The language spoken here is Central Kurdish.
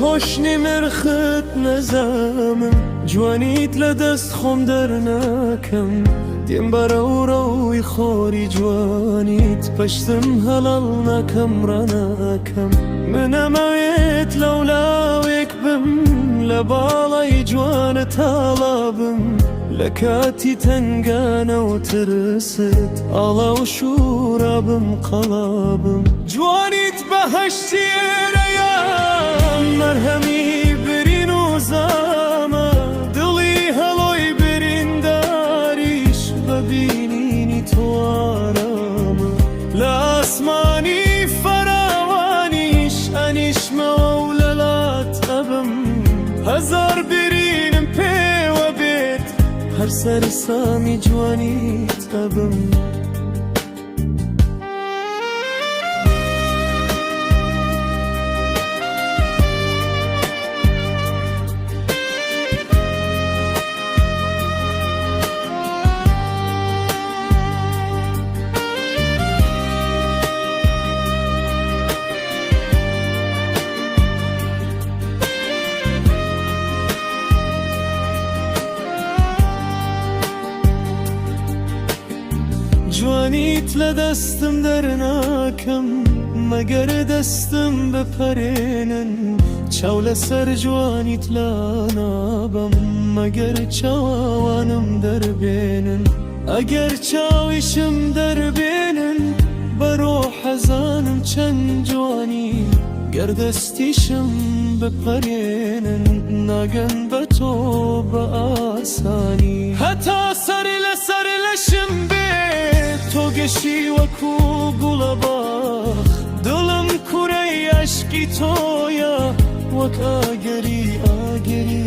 هۆشنی مرخت نەزامم جوانیت لە دەست خۆم دەرناکەم دێم بەرەوڕەوی خۆری جوانیت پشتم هەڵەڵ ناکەم ڕەناکەم من ئەمەوێت لەولاوێک بم لە باڵای جوانە تاڵا بم لە کاتی تەنگانە و ترست ئاڵا و شورا بم قەڵابم جوانیت بەهەشتێرەیە مەرهەمی برین و زامە دڵی هەڵۆی برینداریش بەبینینی تۆوارامە لە ئاسمانی فەراوانیش ئەنیشمەوە و لەلات ئەبم هەزار برینم پێوە بێت هەر سەرسامی جوانیت ئەبم جوانیت لە دەستم دەرناکەم مەگەر دەستم بپەرێنن چاو لەسەر جوانیت لا نابم مەگەر چاوانم دەربێنن ئەگەر چاویشم دەربێنن بەرۆ حەزانم چەند جوانی گەر دەستیشم بپەرێنن ناگەن بە تۆ بە ئاسانی هەتا سەر لەسەر لەشم تۆ گەشی وەکو گوڵە باخ دڵم کوڕەی عەشقی تۆیە وەک ئاگەری ئاگەری